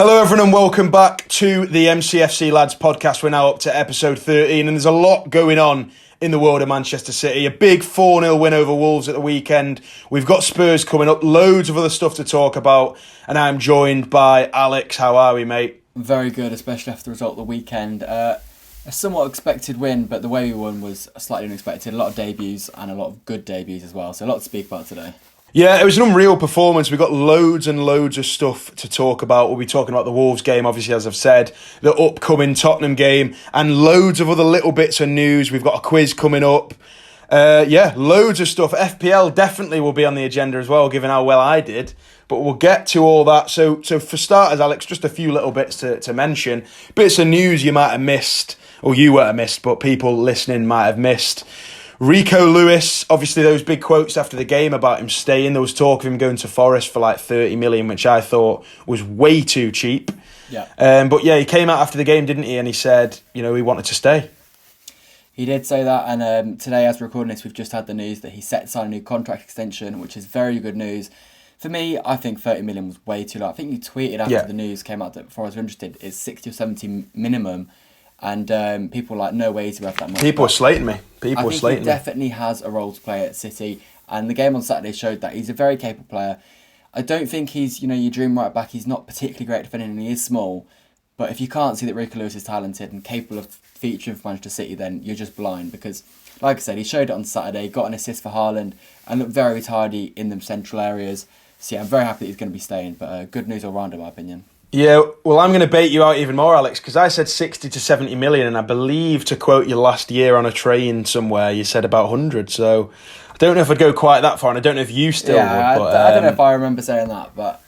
Hello everyone and welcome back to the MCFC Lads Podcast. We're now up to episode 13 and there's a lot going on in the world of Manchester City. A big 4-0 win over Wolves at the weekend. We've got Spurs coming up, loads of other stuff to talk about, and I'm joined by Alex. How are we, mate? Very good, especially after the result of the weekend. A somewhat expected win, but the way we won was slightly unexpected. A lot of debuts and a lot of good debuts as well, so a lot to speak about today. Yeah, it was an unreal performance. We've got loads and loads of stuff to talk about. We'll be talking about the Wolves game, obviously, as I've said, the upcoming Tottenham game, and loads of other little bits of news. We've got a quiz coming up. Loads of stuff. FPL definitely will be on the agenda as well, given how well I did. But we'll get to all that. So for starters, Alex, just a few little bits to mention. Bits of news you might have missed, or you won't have missed, but people listening might have missed. Rico Lewis, obviously those big quotes after the game about him staying. There was talk of him going to Forest for like 30 million, which I thought was way too cheap. Yeah. But yeah, he came out after the game, didn't he? And he said, he wanted to stay. He did say that, and today, as we're recording this, we've just had the news that he's set to sign a new contract extension, which is very good news. For me, I think 30 million was way too low. I think you tweeted after the news came out that Forest were interested is 60 or 70 minimum. And people were like, no way he's worth that much. People were slating me. I think he definitely has a role to play at City. And the game on Saturday showed that he's a very capable player. I don't think he's, your dream right back. He's not particularly great at defending and he is small. But if you can't see that Rico Lewis is talented and capable of featuring for Manchester City, then you're just blind. Because, like I said, he showed it on Saturday, got an assist for Haaland and looked very tidy in the central areas. So yeah, I'm very happy that he's going to be staying. But good news all round, in my opinion. Yeah, well, I'm going to bait you out even more, Alex, because I said 60 to 70 million, and I believe, to quote you last year on a train somewhere, you said about 100. So I don't know if I'd go quite that far, and I don't know if you still would. But, I don't know if I remember saying that, but...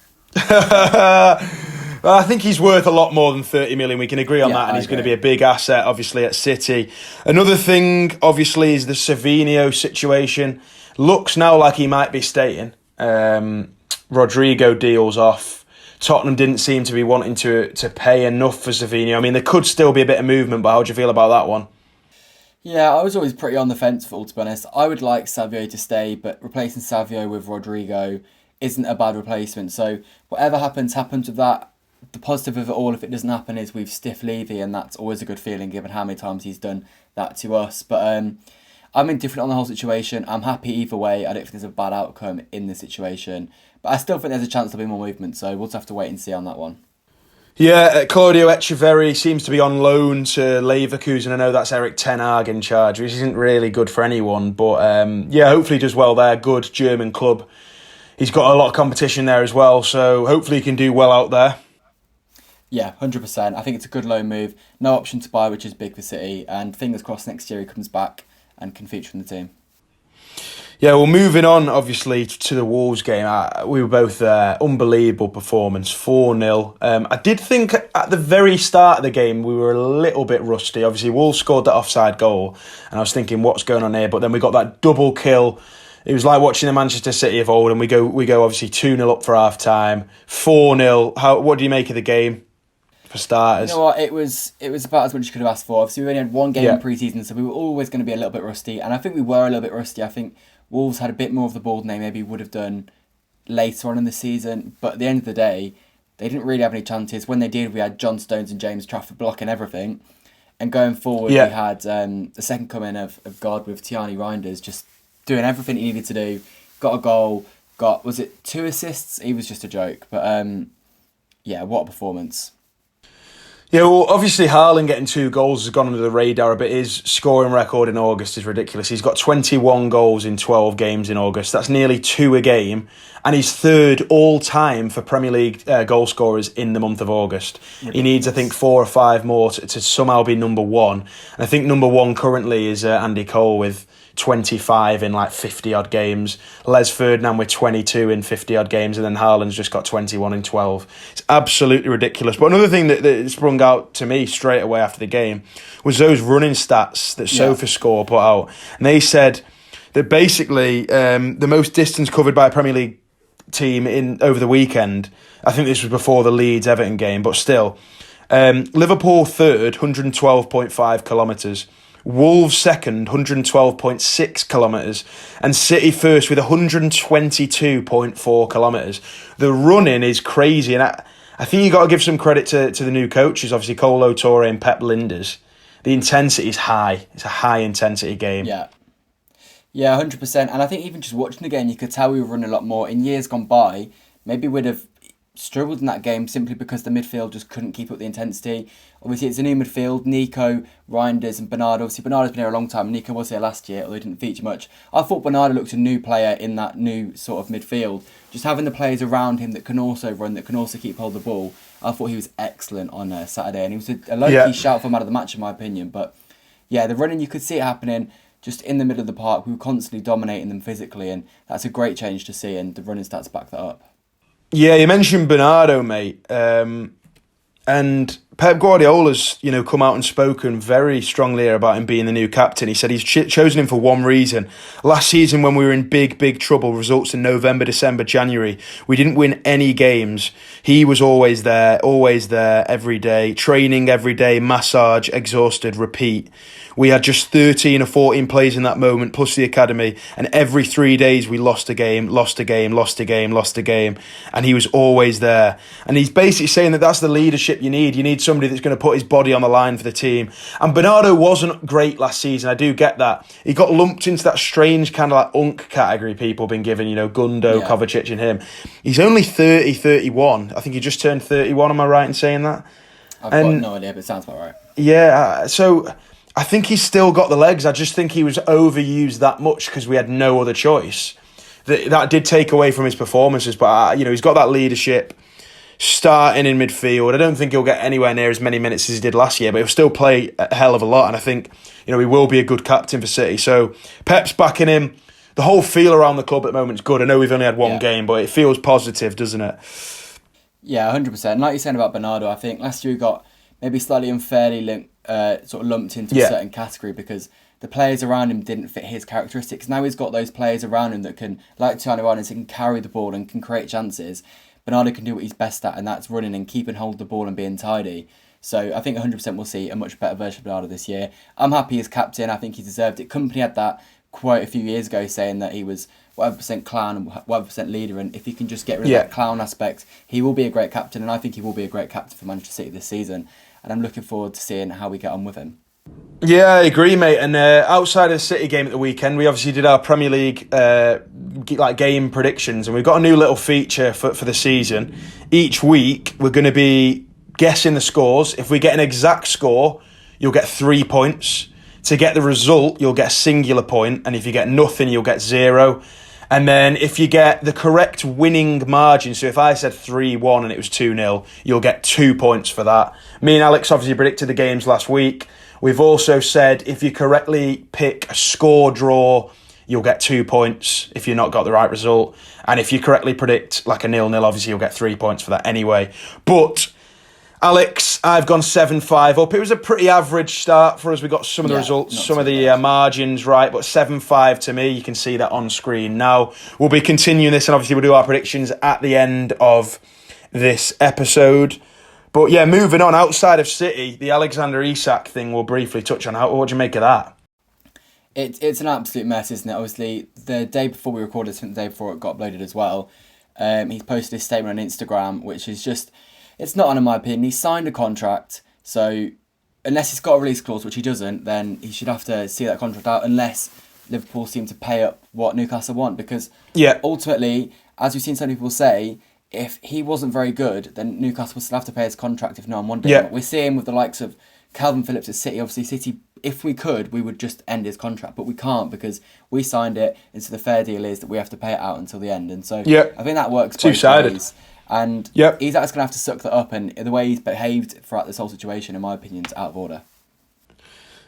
Well, I think he's worth a lot more than 30 million. We can agree on that, and he's going to be a big asset, obviously, at City. Another thing, obviously, is the Savinho situation. Looks now like he might be staying. Rodrigo deals off. Tottenham didn't seem to be wanting to pay enough for Savinho. I mean, there could still be a bit of movement, but how do you feel about that one? Yeah, I was always pretty on the fence for all, to be honest. I would like Savio to stay, but replacing Savio with Rodrigo isn't a bad replacement. So whatever happens with that. The positive of it all, if it doesn't happen, is we've stiff Levy, and that's always a good feeling given how many times he's done that to us. But I'm indifferent on the whole situation. I'm happy either way. I don't think there's a bad outcome in this situation. But I still think there's a chance there'll be more movement, so we'll just have to wait and see on that one. Yeah, Claudio Echeverri seems to be on loan to Leverkusen. I know that's Eric Ten Hag in charge, which isn't really good for anyone. But hopefully he does well there. Good German club. He's got a lot of competition there as well, so hopefully he can do well out there. Yeah, 100%. I think it's a good loan move. No option to buy, which is big for City. And fingers crossed next year he comes back and can feature in the team. Yeah, well, moving on, obviously, to the Wolves game, we were both there. Unbelievable performance, 4-0. I did think at the very start of the game we were a little bit rusty. Obviously, Wolves scored that offside goal, and I was thinking, what's going on here? But then we got that double kill. It was like watching the Manchester City of old, and we go obviously 2-0 up for half-time, 4-0. What do you make of the game, for starters? You know what, it was about as much as you could have asked for. Obviously, we only had one game in pre-season, so we were always going to be a little bit rusty, and I think we were a little bit rusty. I think Wolves had a bit more of the ball than they maybe would have done later on in the season. But at the end of the day, they didn't really have any chances. When they did, we had John Stones and James Trafford blocking everything. And going forward, we had the second coming of God with Tierney Reinders just doing everything he needed to do. Got a goal, was it 2 assists? He was just a joke. But what a performance. Yeah, well, obviously Haaland getting 2 goals has gone under the radar a bit. His scoring record in August is ridiculous. He's got 21 goals in 12 games in August. That's nearly 2 a game. And he's third all-time for Premier League goal scorers in the month of August. Ridiculous. He needs, I think, 4 or 5 more to somehow be number 1. And I think number 1 currently is Andy Cole with 25 in like 50-odd games. Les Ferdinand with 22 in 50-odd games, and then Haaland's just got 21 in 12. It's absolutely ridiculous. But another thing that sprung out to me straight away after the game was those running stats that SofaScore put out. And they said that basically the most distance covered by a Premier League team over the weekend, I think this was before the Leeds-Everton game, but still, Liverpool third, 112.5 kilometres. Wolves second, 112.6 kilometres, and City first with 122.4 kilometres. The running is crazy, and I think you got to give some credit to the new coaches, obviously Colo Touré and Pep Linders. The intensity is high. It's a high intensity game. Yeah. Yeah, 100%. And I think even just watching the game, you could tell we were running a lot more. In years gone by, maybe we'd have struggled in that game simply because the midfield just couldn't keep up the intensity. Obviously, it's a new midfield. Nico, Reinders and Bernardo. Obviously, Bernardo's been here a long time. Nico was here last year, although he didn't feature much. I thought Bernardo looked a new player in that new sort of midfield. Just having the players around him that can also run, that can also keep hold of the ball. I thought he was excellent on Saturday. And he was a low-key shout for man of the match, in my opinion. But yeah, the running, you could see it happening just in the middle of the park. We were constantly dominating them physically. And that's a great change to see. And the running stats back that up. Yeah, you mentioned Bernardo, mate, and Pep Guardiola's come out and spoken very strongly about him being the new captain. He said he's chosen him for one reason. Last season, when we were in big trouble, results in November, December, January, we didn't win any games. He was always there every day, training every day, massage, exhausted, repeat. We had just 13 or 14 players in that moment, plus the academy, and every 3 days we lost a game, and he was always there. And he's basically saying that that's the leadership you need. You need somebody that's going to put his body on the line for the team. And Bernardo wasn't great last season, I do get that. He got lumped into that strange kind of like unk category people have been given, Gundo, Kovacic and him. He's only 31. I think he just turned 31, am I right in saying that? I've got no idea, but it sounds about right. Yeah, so I think he's still got the legs. I just think he was overused that much because we had no other choice. That did take away from his performances, but he's got that leadership, starting in midfield. I don't think he'll get anywhere near as many minutes as he did last year, but he'll still play a hell of a lot, and I think he will be a good captain for City. So Pep's backing him. The whole feel around the club at the moment is good. I know we've only had one game, but it feels positive, doesn't it? Yeah, 100%. Like you're saying about Bernardo, I think last year we got maybe slightly unfairly lumped into a certain category because the players around him didn't fit his characteristics. Now he's got those players around him that can, like Tiano Reinders, can carry the ball and can create chances. Bernardo can do what he's best at, and that's running and keeping hold of the ball and being tidy. So I think 100% we'll see a much better version of Bernardo this year. I'm happy as captain. I think he deserved it. Company had that quote a few years ago saying that he was whatever percent clown and whatever percent leader, and if he can just get rid of that clown aspect, he will be a great captain, and I think he will be a great captain for Manchester City this season. And I'm looking forward to seeing how we get on with him. Yeah, I agree, mate. And outside of the City game at the weekend, we obviously did our Premier League game predictions, and we've got a new little feature for the season. Each week, we're going to be guessing the scores. If we get an exact score, you'll get 3 points. To get the result, you'll get a singular point, and if you get nothing, you'll get 0. And then if you get the correct winning margin, so if I said 3-1 and it was 2-0, you'll get 2 points for that. Me and Alex obviously predicted the games last week. We've also said if you correctly pick a score draw, you'll get 2 points if you've not got the right result. And if you correctly predict like a 0-0, obviously you'll get 3 points for that anyway. But Alex, I've gone 7-5 up. It was a pretty average start for us. We got some of the results, some of the margins right, but 7-5 to me. You can see that on screen now. We'll be continuing this, and obviously we'll do our predictions at the end of this episode. But yeah, moving on, outside of City, the Alexander Isak thing we'll briefly touch on. What do you make of that? It's an absolute mess, isn't it? Obviously, the day before we recorded, the day before it got uploaded as well, he's posted his statement on Instagram, which is just... It's not on, in my opinion. He signed a contract, so unless he's got a release clause, which he doesn't, then he should have to see that contract out unless Liverpool seem to pay up what Newcastle want. Because ultimately, as we've seen some people say, if he wasn't very good, then Newcastle would still have to pay his contract if no one wanted him. We're seeing with the likes of Calvin Phillips at City. Obviously, City, if we could, we would just end his contract, but we can't because we signed it, and so the fair deal is that we have to pay it out until the end. And so I think that works two-sided. Ways. And Isak's going to have to suck that up, and the way he's behaved throughout this whole situation, in my opinion, is out of order.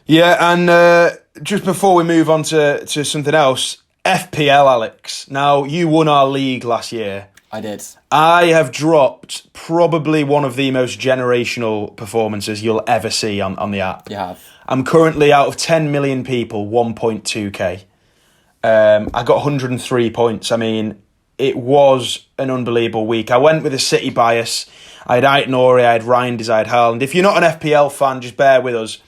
Yeah, and just before we move on to something else, FPL, Alex. Now, you won our league last year. I did. I have dropped probably one of the most generational performances you'll ever see on the app. You have. I'm currently out of 10 million people, 1.2k. I got 103 points. I mean, it was an unbelievable week. I went with a City bias. I had Aït-Nouri, I had Reinders, I had Haaland. If you're not an FPL fan, just bear with us.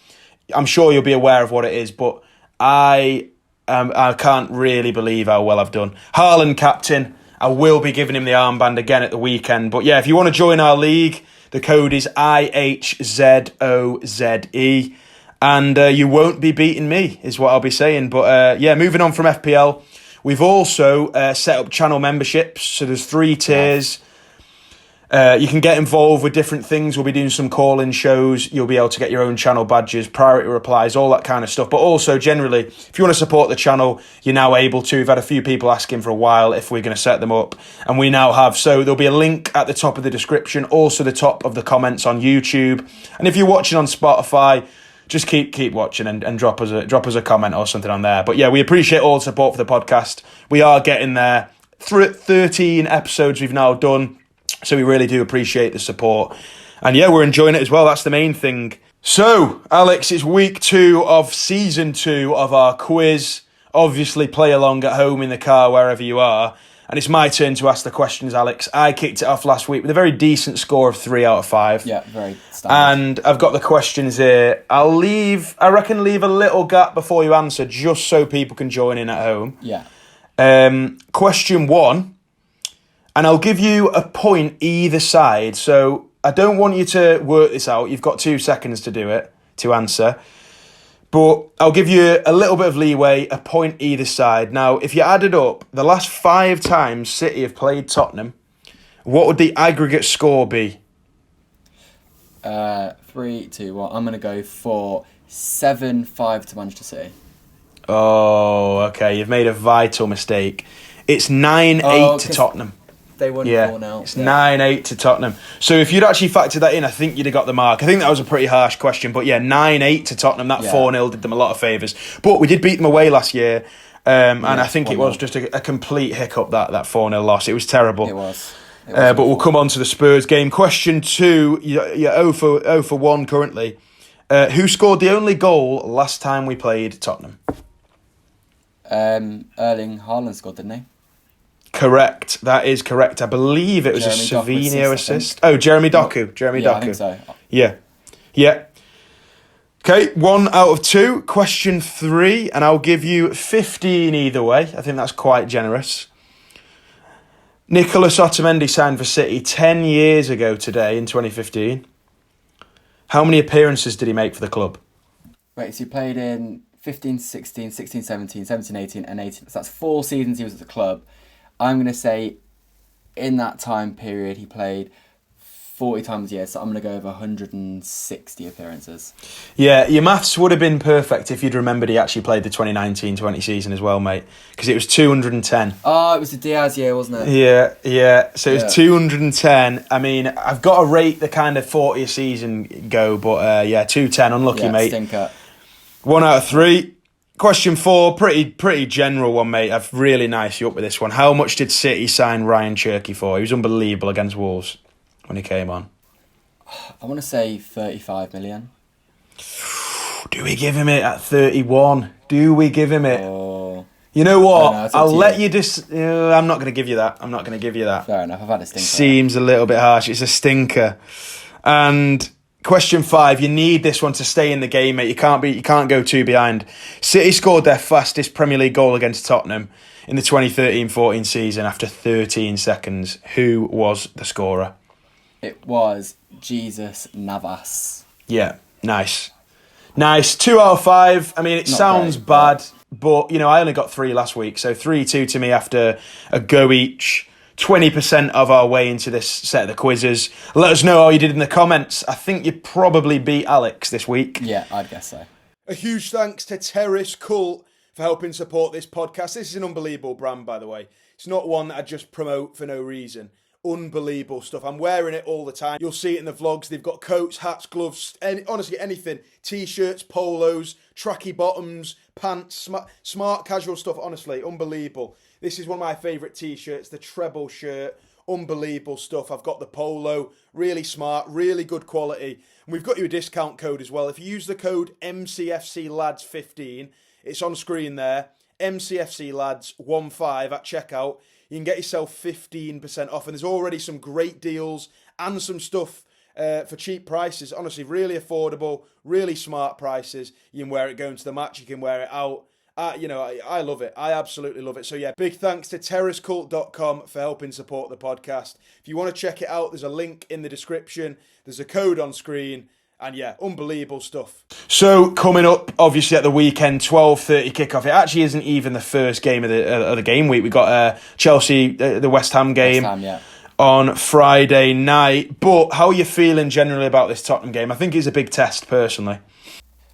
I'm sure you'll be aware of what it is, but I can't really believe how well I've done. Haaland captain. I will be giving him the armband again at the weekend. But yeah, if you want to join our league, the code is IHZOZE. And you won't be beating me, is what I'll be saying. But yeah, moving on from FPL, we've also set up channel memberships. So there's 3 tiers. You can get involved with different things. We'll be doing some call-in shows. You'll be able to get your own channel badges, priority replies, all that kind of stuff. But also, generally, if you want to support the channel, you're now able to. We've had a few people asking for a while if we're going to set them up, and we now have. So there'll be a link at the top of the description, also the top of the comments on YouTube. And if you're watching on Spotify, just keep watching and drop us a comment or something on there. But yeah, we appreciate all the support for the podcast. We are getting there. 13 episodes we've now done. So we really do appreciate the support. And yeah, we're enjoying it as well. That's the main thing. So, Alex, it's week 2 of season 2 of our quiz. Obviously, play along at home, in the car, wherever you are. And it's my turn to ask the questions, Alex. I kicked it off last week with a very decent score of 3 out of 5. Yeah, very standard. And I've got the questions here. I'll leave a little gap before you answer, just so people can join in at home. Yeah. Question 1. And I'll give you a point either side. So I don't want you to work this out. You've got 2 seconds to do it, to answer. But I'll give you a little bit of leeway, a point either side. Now, if you added up the last 5 times City have played Tottenham, what would the aggregate score be? 3, 2, 1. I'm going to go for 7-5 to Manchester City. Oh, okay. You've made a vital mistake. It's 9-8 to Tottenham. They won 4-0. It's 9-8 to Tottenham. So if you'd actually factored that in, I think you'd have got the mark. I think that was a pretty harsh question. But yeah, 9-8 to Tottenham. That 4-0 did them a lot of favours. But we did beat them away last year. And I think it was just a complete hiccup, that 4-0 loss. It was terrible. It was. But we'll come on to the Spurs game. Question 2, you're 0 for 1 currently. Who scored the only goal last time we played Tottenham? Erling Haaland scored, didn't he? Correct. That is correct. I believe it was Jeremy a Savinho assist. I Oh, Jeremy Doku. Jeremy Doku. I think so. Yeah. Okay, 1 out of 2. Question 3, and I'll give you 15 either way. I think that's quite generous. Nicolas Otamendi signed for City 10 years ago today in 2015. How many appearances did he make for the club? Wait, so he played in 15, 16, 16, 17, 17, 18 and 18. So that's 4 seasons he was at the club. I'm going to say in that time period he played 40 times a year, so I'm going to go over 160 appearances. Yeah, your maths would have been perfect if you'd remembered he actually played the 2019-20 season as well, mate, because it was 210. Oh, it was the Diaz year, wasn't it? Yeah. So it was 210. I mean, I've got to rate the kind of 40 a season go, but 210, unlucky, mate. Stinker. 1 out of 3. Question 4, pretty general one, mate. I've really nice you up with this one. How much did City sign Ryan Cherky for? He was unbelievable against Wolves when he came on. I want to say 35 million. Do we give him it at 31? Do we give him it? Oh. You know what? No, I'll let you just... I'm not going to give you that. Fair enough, I've had a stinker. Seems a little bit harsh. It's a stinker. And... Question 5, you need this one to stay in the game, mate. You can't go 2 behind. City scored their fastest Premier League goal against Tottenham in the 2013-14 season after 13 seconds. Who was the scorer? It was Jesus Navas. Yeah, nice. 2 out of 5. I mean, it Not sounds great, bad, but I only got 3 last week, so 3-2 to me after a go each. 20% of our way into this set of the quizzes. Let us know how you did in the comments. I think you probably beat Alex this week. Yeah, I'd guess so. A huge thanks to Terrace Cult for helping support this podcast. This is an unbelievable brand, by the way. It's not one that I just promote for no reason. Unbelievable stuff. I'm wearing it all the time. You'll see it in the vlogs. They've got coats, hats, gloves, honestly anything. T-shirts, polos, tracky bottoms, pants, smart casual stuff. Honestly, unbelievable. This is one of my favourite T-shirts, the treble shirt. Unbelievable stuff. I've got the polo. Really smart, really good quality. And we've got you a discount code as well. If you use the code MCFC Lads 15, it's on screen there. MCFC Lads 15 at checkout. You can get yourself 15% off. And there's already some great deals and some stuff for cheap prices. Honestly, really affordable, really smart prices. You can wear it going to the match. You can wear it out. I love it. I absolutely love it. So yeah, big thanks to terracecult.com for helping support the podcast. If you want to check it out, there's a link in the description. There's a code on screen. And yeah, unbelievable stuff. So coming up, obviously at the weekend, 12:30 kickoff. It actually isn't even the first game of the game week. We got Chelsea, the West Ham game. West Ham, yeah. On Friday night. But how are you feeling generally about this Tottenham game? I think it's a big test, personally.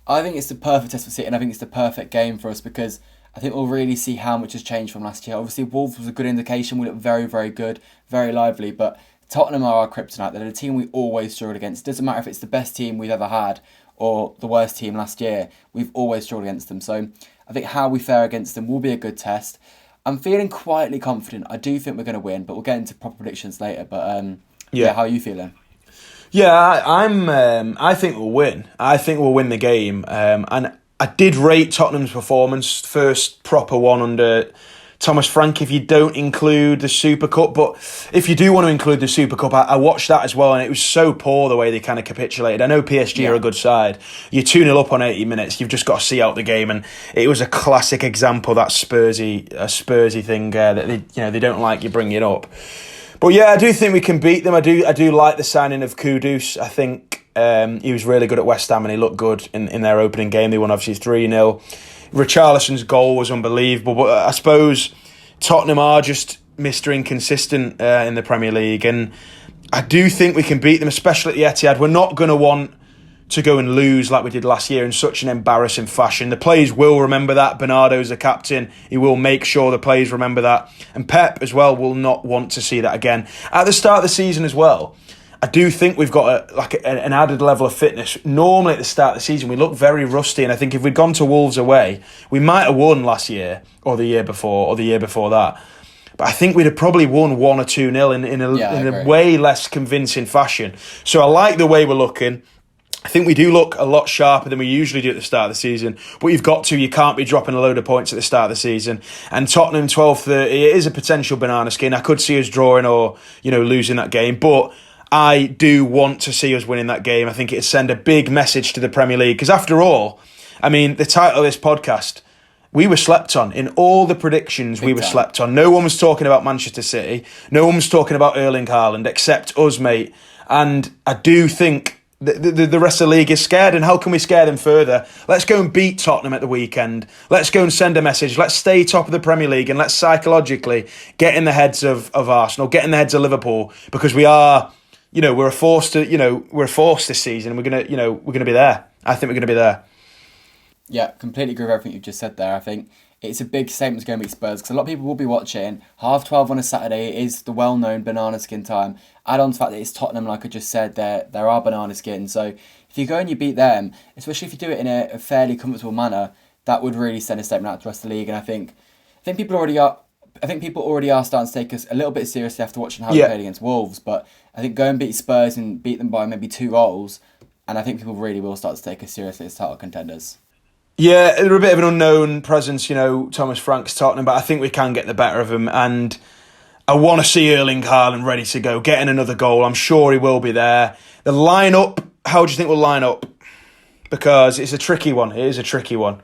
I think it's the perfect test for City, and I think it's the perfect game for us because I think we'll really see how much has changed from last year. Obviously, Wolves was a good indication. We look very, very good, very lively, but Tottenham are our kryptonite. They're the team we always struggled against. It doesn't matter if it's the best team we've ever had or the worst team last year. We've always struggled against them. So I think how we fare against them will be a good test. I'm feeling quietly confident. I do think we're going to win, but we'll get into proper predictions later. But how are you feeling? Yeah, I think we'll win. I think we'll win the game. And I did rate Tottenham's performance, first proper one under Thomas Frank, if you don't include the Super Cup. But if you do want to include the Super Cup, I watched that as well, and it was so poor the way they kind of capitulated. I know PSG are a good side. You're 2-0 up on 80 minutes. You've just got to see out the game, and it was a classic example, that Spursy thing that they don't like you bringing it up. But yeah, I do think we can beat them. I do like the signing of Kudus. I think he was really good at West Ham, and he looked good in their opening game. They won obviously 3-0. Richarlison's goal was unbelievable, but I suppose Tottenham are just Mr. Inconsistent in the Premier League, and I do think we can beat them, especially at the Etihad. We're not going to want to go and lose like we did last year in such an embarrassing fashion. The players will remember that. Bernardo's the captain. He will make sure the players remember that. And Pep as well will not want to see that again. At the start of the season as well, I do think we've got an added level of fitness. Normally at the start of the season, we look very rusty, and I think if we'd gone to Wolves away, we might have won last year, or the year before, or the year before that. But I think we'd have probably won 1 or 2-0 in a way less convincing fashion. So I like the way we're looking. I think we do look a lot sharper than we usually do at the start of the season. But you can't be dropping a load of points at the start of the season. And Tottenham 12:30, it is a potential banana skin. I could see us drawing or losing that game, but I do want to see us winning that game. I think it'd send a big message to the Premier League. Because after all, I mean, the title of this podcast, we were slept on. In all the predictions, we were slept on. No one was talking about Manchester City. No one was talking about Erling Haaland except us, mate. And I do think the rest of the league is scared. And how can we scare them further? Let's go and beat Tottenham at the weekend. Let's go and send a message. Let's stay top of the Premier League, and let's psychologically get in the heads of Arsenal, get in the heads of Liverpool, because we are... we're a force this season. We're gonna be there. I think we're gonna be there. Yeah, completely agree with everything you've just said there. I think it's a big statement to go and beat Spurs because a lot of people will be watching 12:30 on a Saturday. It is the well-known banana skin time. Add on to the fact that it's Tottenham, like I just said, there are banana skins. So if you go and you beat them, especially if you do it in a fairly comfortable manner, that would really send a statement out to the rest of the league. And I think people already are. I think people already are starting to take us a little bit seriously after watching how we played against Wolves. But I think go and beat Spurs and beat them by maybe 2 goals, and I think people really will start to take us seriously as title contenders. Yeah, they're a bit of an unknown presence, Thomas Frank's Tottenham, but I think we can get the better of him. And I want to see Erling Haaland ready to go, getting another goal. I'm sure he will be there. The lineup, how do you think we'll line up? Because it's a tricky one. It is a tricky one.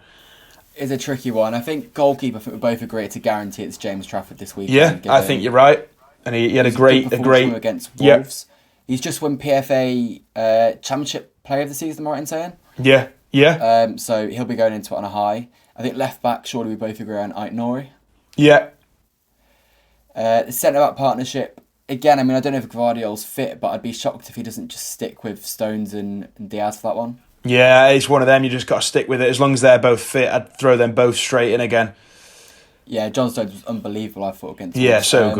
Is a tricky one. I think goalkeeper, I think we both agree to guarantee it's James Trafford this week. Yeah, I think you're right. And he had a great against Wolves. Yep. He's just won PFA Championship Player of the Season, am I right in saying? Yeah. So he'll be going into it on a high. I think left back, surely we both agree on Ait-Nouri. Yeah. The centre back partnership, again, I mean, I don't know if Gvardiol's fit, but I'd be shocked if he doesn't just stick with Stones and Diaz for that one. Yeah, it's one of them. You just got to stick with it. As long as they're both fit, I'd throw them both straight in again. Yeah, John Stones was unbelievable, I thought, against Yeah, so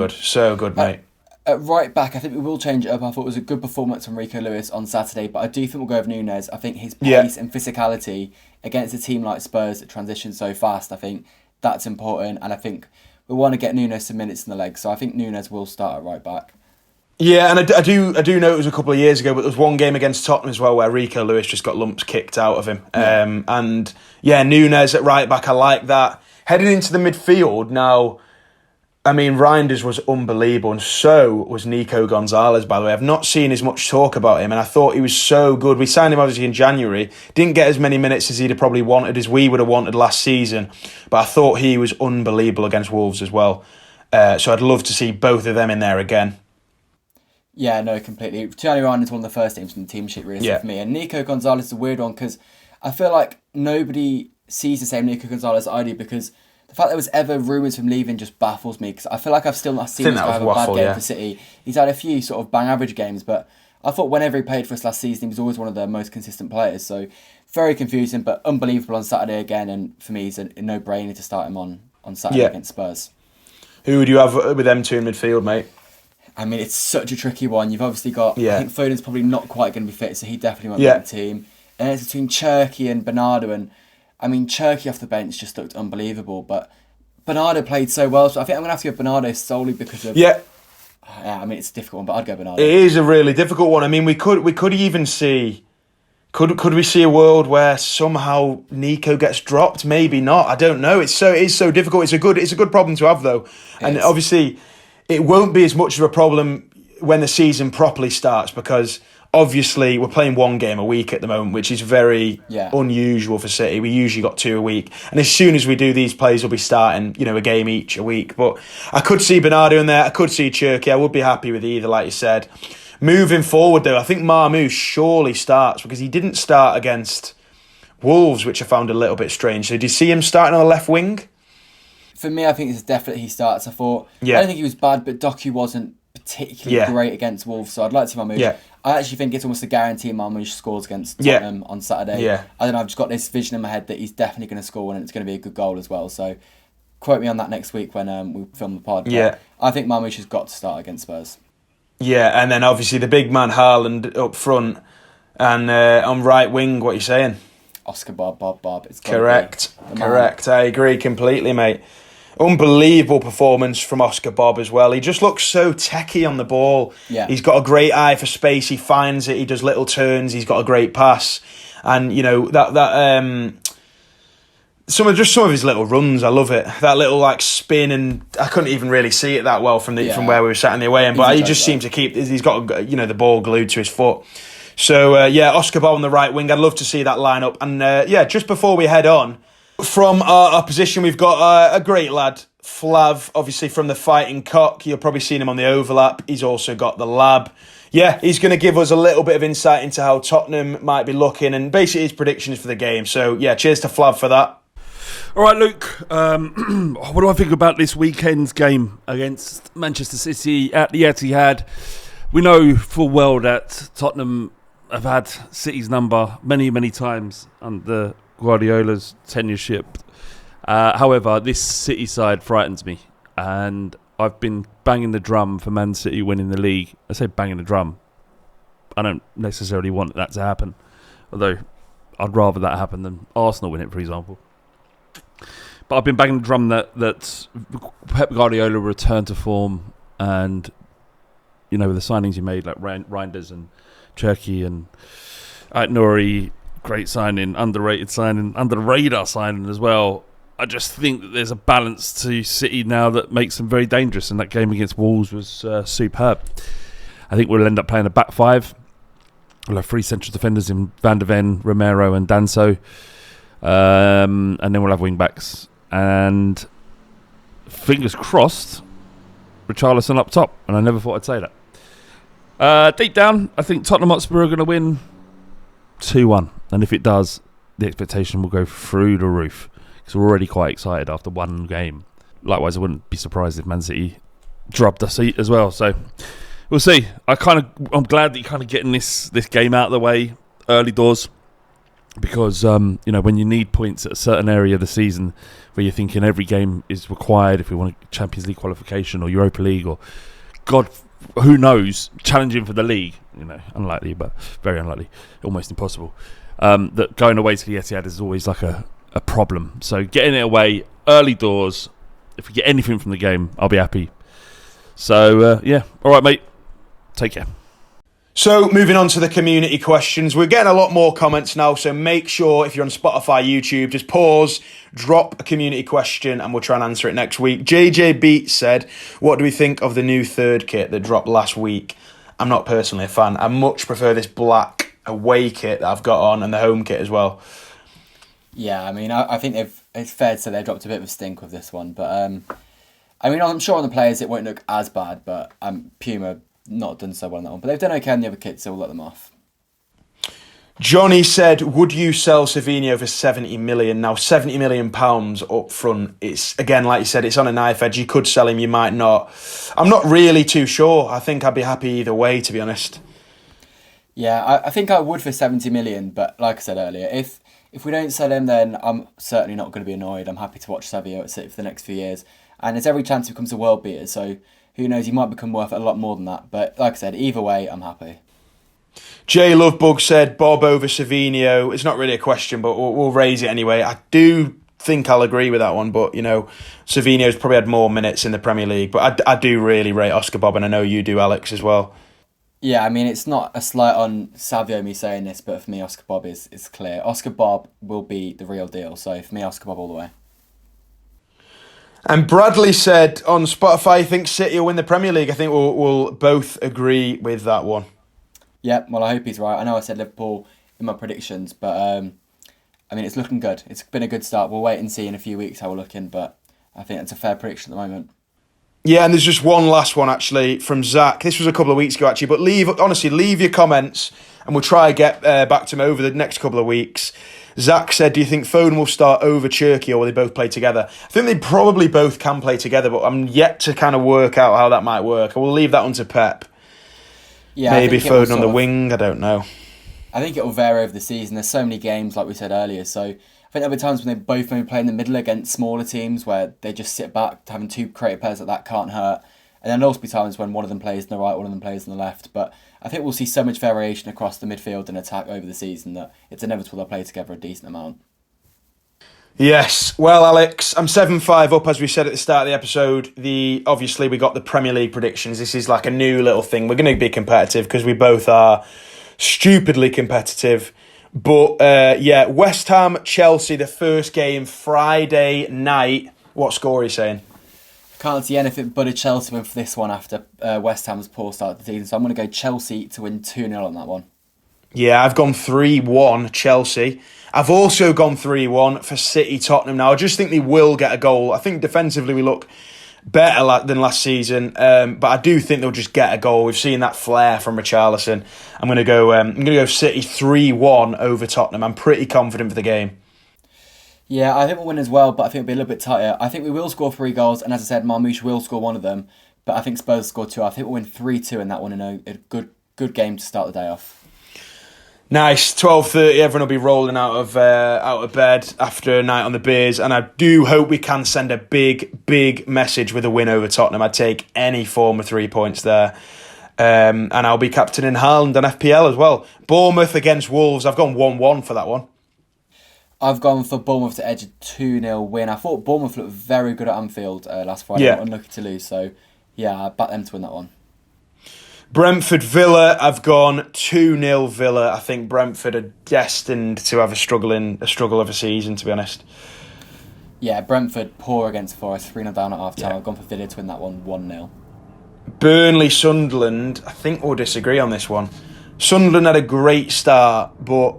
good, mate. At right back, I think we will change it up. I thought it was a good performance from Rico Lewis on Saturday, but I do think we'll go with Nunes. I think his pace and physicality against a team like Spurs that transitions so fast, I think that's important, and I think we want to get Nunes some minutes in the legs, so I think Nunes will start at right back. Yeah, and I do know it was a couple of years ago, but there was one game against Tottenham as well where Rico Lewis just got lumps kicked out of him. Yeah. Nunes at right back, I like that. Heading into the midfield now, I mean, Reinders was unbelievable, and so was Nico Gonzalez, by the way. I've not seen as much talk about him, and I thought he was so good. We signed him, obviously, in January. Didn't get as many minutes as he'd have probably wanted, as we would have wanted last season, but I thought he was unbelievable against Wolves as well. So I'd love to see both of them in there again. Yeah, no, completely. Charlie Reinders one of the first names from the team sheet, really, for me. And Nico Gonzalez is a weird one, because I feel like nobody sees the same Nico Gonzalez I do, because the fact there was ever rumours of him leaving just baffles me, because I feel like I've still not seen this guy have a bad game for City. He's had a few sort of bang average games, but I thought whenever he played for us last season, he was always one of the most consistent players. So very confusing, but unbelievable on Saturday again. And for me, he's a no-brainer to start him on Saturday against Spurs. Who would you have with them two in midfield, mate? I mean, it's such a tricky one. You've obviously got, I think Foden's probably not quite going to be fit, so he definitely won't be in the team. And it's between Cherki and Bernardo, and I mean, Cherki off the bench just looked unbelievable, but Bernardo played so well, so I think I'm going to have to go Bernardo solely because of... Yeah, I mean, it's a difficult one, but I'd go Bernardo. It is a really difficult one. I mean, we could even see... Could we see a world where somehow Nico gets dropped? Maybe not. I don't know. It is so difficult. It's a good problem to have, though. And obviously, it won't be as much of a problem when the season properly starts, because... Obviously, we're playing one game a week at the moment, which is very unusual for City. We usually got 2 a week. And as soon as we do, these players will be starting, a game each a week. But I could see Bernardo in there. I could see Cherki. I would be happy with either, like you said. Moving forward, though, I think Marmoush surely starts, because he didn't start against Wolves, which I found a little bit strange. So do you see him starting on the left wing? For me, I think it's definitely he starts. I thought, I don't think he was bad, but Doku wasn't particularly great against Wolves, so I'd like to see Marmoush. I actually think it's almost a guarantee Marmoush scores against Tottenham on Saturday. I don't know, I've just got this vision in my head that he's definitely going to score and it's going to be a good goal as well. So quote me on that next week when we film the pod. But I think Marmoush has got to start against Spurs. Yeah, and then obviously the big man Haaland up front, and on right wing, what are you saying? Oscar Bob. It's correct. I agree completely, mate. Unbelievable performance from Oscar Bob as well. He just looks so techie on the ball. He's got a great eye for space. He finds it. He does little turns. He's got a great pass, and some of his little runs. I love it. That little spin, and I couldn't even really see it that well from where we were sat in the away end. But he just seemed to keep. He's got the ball glued to his foot. So Oscar Bob on the right wing. I'd love to see that lineup. And just before we head on. From our opposition, we've got a great lad, Flav, obviously from the Fighting Cock. You'll probably seen him on the overlap. He's also got the Lab. He's going to give us a little bit of insight into how Tottenham might be looking and basically his predictions for the game. So, cheers to Flav for that. All right, Luke, what do I think about this weekend's game against Manchester City at the Etihad? We know full well that Tottenham have had City's number many, many times under Guardiola's tenureship. However, this City side frightens me, and I've been banging the drum for Man City winning the league. I say banging the drum. I don't necessarily want that to happen, although I'd rather that happen than Arsenal win it, for example. But I've been banging the drum that Pep Guardiola returned to form, and with the signings he made, like Reinders and Cherki and Nori. Great signing, underrated signing, under the radar signing as well. I just think that there's a balance to City now that makes them very dangerous, and that game against Wolves was superb. I think we'll end up playing a back five. We'll have 3 central defenders in Van der Ven, Romero and Danso, and then we'll have wing backs. And fingers crossed, Richarlison up top, and I never thought I'd say that. Deep down, I think Tottenham Hotspur are going to win 2-1, and if it does, the expectation will go through the roof, because we're already quite excited after one game. Likewise, I wouldn't be surprised if Man City dropped us as well, so we'll see. I'm glad that you're kind of getting this game out of the way early doors, because when you need points at a certain area of the season where you're thinking every game is required if we want a Champions League qualification or Europa League or God who knows, challenging for the league, unlikely, but very unlikely, almost impossible, that going away to the Etihad is always like a problem. So getting it away early doors, if we get anything from the game, I'll be happy. So all right, mate, take care. So moving on to the community questions, we're getting a lot more comments now, so make sure if you're on Spotify, YouTube, just pause, drop a community question and we'll try and answer it next week. JJ Beats said, what do we think of the new third kit that dropped last week? I'm not personally a fan. I much prefer this black away kit that I've got on and the home kit as well. Yeah, I mean, I think it's fair to say they dropped a bit of a stink with this one, but I mean, I'm sure on the players it won't look as bad, but Puma not done so well on that one. But they've done okay on the other kits, so we'll let them off. Johnny said, would you sell Savinho for 70 million? Now, 70 million pounds up front, it's, again, like you said, it's on a knife edge. You could sell him, you might not. I'm not really too sure. I think I'd be happy either way, to be honest. Yeah, I think I would for 70 million, but like I said earlier, if we don't sell him, then I'm certainly not going to be annoyed. I'm happy to watch Savio at City for the next few years. And there's every chance he becomes a world beater, so who knows, he might become worth a lot more than that. But like I said, either way, I'm happy. Jay Lovebug said Bob over Savinho. It's not really a question, but we'll raise it anyway. I do think I'll agree with that one, but, you know, Savinho's probably had more minutes in the Premier League. But I do really rate Oscar Bob, and I know you do, Alex, as well. Yeah, I mean, it's not a slight on Savio me saying this, but for me, Oscar Bob is clear. Oscar Bob will be the real deal, so for me, Oscar Bob all the way. And Bradley said on Spotify, he thinks City will win the Premier League. I think we'll both agree with that one. Yeah, well, I hope he's right. I know I said Liverpool in my predictions, but I mean, it's looking good. It's been a good start. We'll wait and see in a few weeks how we're looking, but I think it's a fair prediction at the moment. Yeah, and there's just one last one, actually, from Zach. This was a couple of weeks ago, actually, but leave your comments, and we'll try and get back to him over the next couple of weeks. Zach said, do you think Foden will start over Cherky, or will they both play together? I think they probably both can play together, but I'm yet to kind of work out how that might work. I will leave that one to Pep. Yeah, maybe Foden on the wing, I don't know. I think it will vary over the season. There's so many games, like we said earlier, so I think there'll be times when they both maybe play in the middle against smaller teams where they just sit back, having two creative players like that can't hurt. And then there'll also be times when one of them plays on the right, one of them plays on the left. But I think we'll see so much variation across the midfield and attack over the season that it's inevitable they'll play together a decent amount. Yes. Well, Alex, I'm 7-5 up, as we said at the start of the episode. Obviously, we got the Premier League predictions. This is like a new little thing. We're going to be competitive because we both are stupidly competitive. But, yeah, West Ham, Chelsea, the first game, Friday night. What score are you saying? Can't see anything but a Chelsea win for this one after West Ham's poor start to the season. So I'm going to go Chelsea to win 2-0 on that one. Yeah, I've gone 3-1 Chelsea. I've also gone 3-1 for City Tottenham. Now, I just think they will get a goal. I think defensively we look better than last season, but I do think they'll just get a goal. We've seen that flair from Richarlison. I'm going to go City 3-1 over Tottenham. I'm pretty confident for the game. Yeah, I think we'll win as well, but I think it'll be a little bit tighter. I think we will score 3 goals, and as I said, Marmoush will score one of them, but I think Spurs score 2. I think we'll win 3-2 in that one, in a good game to start the day off. Nice. 12:30, everyone will be rolling out of bed after a night on the beers, and I do hope we can send a big message with a win over Tottenham. I'd take any form of 3 points there. And I'll be captaining Haaland on FPL as well. Bournemouth against Wolves, I've gone 1-1 for that one. I've gone for Bournemouth to edge a 2-0 win. I thought Bournemouth looked very good at Anfield last Friday. Yeah. Unlucky to lose, so yeah, I backed them to win that one. Brentford Villa, I've gone 2-0 Villa. I think Brentford are destined to have a struggle of a season, to be honest. Yeah, Brentford poor against Forest, 3-0 down at half time. I've gone for Villa to win that one 1-0. Burnley Sunderland, I think we'll disagree on this one. Sunderland had a great start, but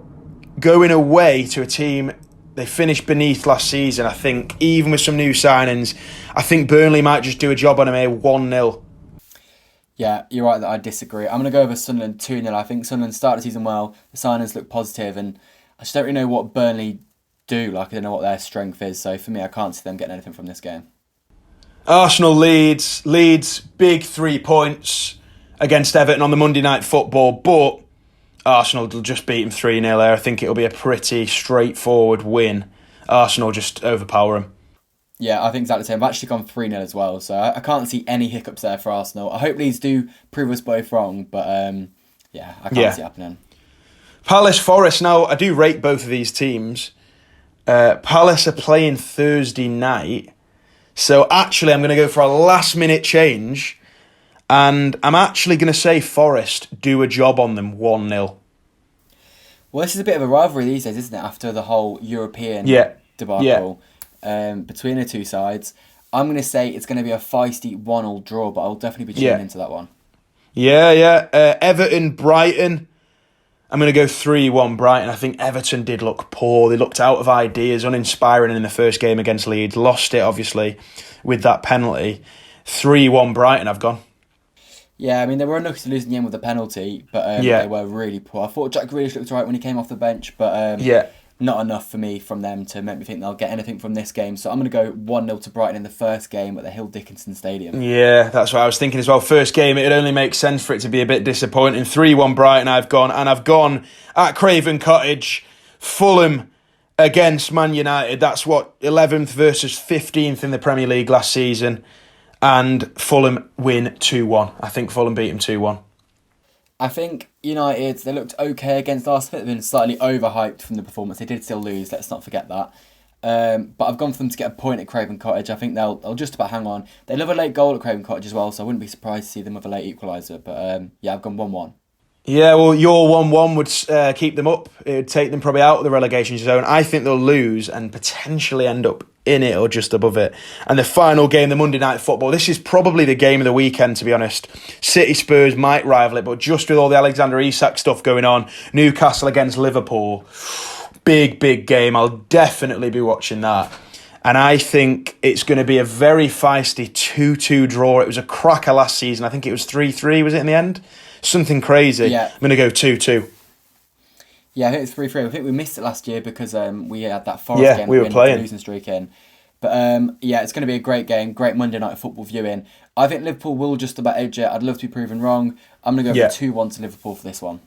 going away to a team they finished beneath last season, I think, even with some new signings, I think Burnley might just do a job on them here, 1-0. Yeah, you're right that I disagree. I'm going to go over Sunderland 2-0. I think Sunderland started the season well, the signings look positive, and I just don't really know what Burnley do. I don't know what their strength is, so for me, I can't see them getting anything from this game. Arsenal Leeds, big 3 points against Everton on the Monday Night Football, but Arsenal will just beat them 3-0 there. I think it'll be a pretty straightforward win. Arsenal just overpower them. Yeah, I think exactly the same. I've actually gone 3-0 as well, so I can't see any hiccups there for Arsenal. I hope Leeds do prove us both wrong, but yeah, I can't see it happening. Palace Forest, now I do rate both of these teams. Palace are playing Thursday night, so actually I'm going to go for a last minute change, And I'm actually going to say Forest do a job on them 1-0. Well, this is a bit of a rivalry these days, isn't it? After the whole European debacle between the two sides. I'm going to say it's going to be a feisty 1-1 draw, but I'll definitely be tuning into that one. Yeah. Everton, Brighton. I'm going to go 3-1 Brighton. I think Everton did look poor. They looked out of ideas, uninspiring in the first game against Leeds. Lost it, obviously, with that penalty. 3-1 Brighton, I've gone. Yeah, I mean, they were unlucky to lose in the end with a penalty, but they were really poor. I thought Jack Grealish looked right when he came off the bench, but not enough for me from them to make me think they'll get anything from this game. So I'm going to go 1-0 to Brighton in the first game at the Hill Dickinson Stadium. Yeah, that's what I was thinking as well. First game, it only makes sense for it to be a bit disappointing. 3-1 Brighton, I've gone. And I've gone at Craven Cottage, Fulham against Man United. That's 11th versus 15th in the Premier League last season. And Fulham win 2-1. I think Fulham beat them 2-1. I think United, they looked okay against Arsenal. They've been slightly overhyped from the performance. They did still lose, let's not forget that. But I've gone for them to get a point at Craven Cottage. I think they'll just about hang on. They love a late goal at Craven Cottage as well, so I wouldn't be surprised to see them with a late equaliser. But I've gone 1-1. Yeah, well, your 1-1 would keep them up. It would take them probably out of the relegation zone. I think they'll lose and potentially end up in it or just above it. And the final game, the Monday Night Football, this is probably the game of the weekend, to be honest. City Spurs might rival it, but just with all the Alexander Isak stuff going on, Newcastle against Liverpool, big game. I'll definitely be watching that. And I think it's going to be a very feisty 2-2 draw. It was a cracker last season. I think it was 3-3, was it, in the end? Something crazy. Yeah. I'm going to go 2-2. Yeah, I think it's 3-3. I think we missed it last year because we had that Forest game. We were playing. Losing streak in. But it's going to be a great game. Great Monday night football viewing. I think Liverpool will just about edge it. I'd love to be proven wrong. I'm going to go for 2-1 to Liverpool for this one.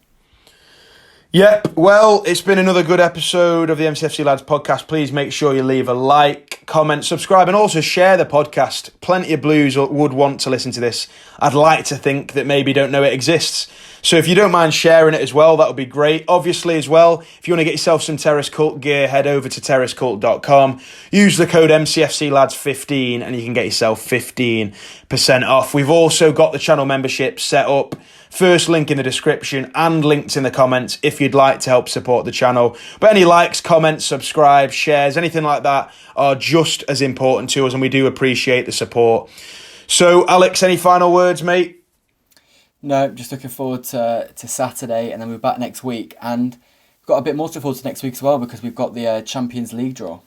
Yep, well, it's been another good episode of the MCFC Lads Podcast. Please make sure you leave a like, comment, subscribe, and also share the podcast. Plenty of Blues would want to listen to this. I'd like to think that maybe don't know it exists. So if you don't mind sharing it as well, that would be great. Obviously as well, if you want to get yourself some Terrace Cult gear, head over to terracecult.com. Use the code MCFC Lads 15 and you can get yourself 15% off. We've also got the channel membership set up. First link in the description and linked in the comments if you'd like to help support the channel. But any likes, comments, subscribe, shares, anything like that are just as important to us and we do appreciate the support. So, Alex, any final words, mate? No, just looking forward to Saturday and then we're back next week. And we've got a bit more to look forward to next week as well because we've got the Champions League draw.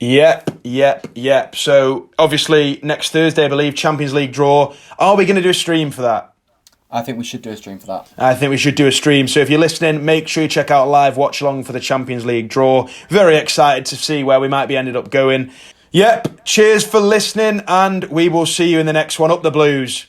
Yep. So, obviously, next Thursday, I believe, Champions League draw. Are we going to do a stream for that? I think we should do a stream for that. I think we should do a stream. So if you're listening, make sure you check out a live watch along for the Champions League draw. Very excited to see where we might be ended up going. Yep, cheers for listening and we will see you in the next one. Up the Blues.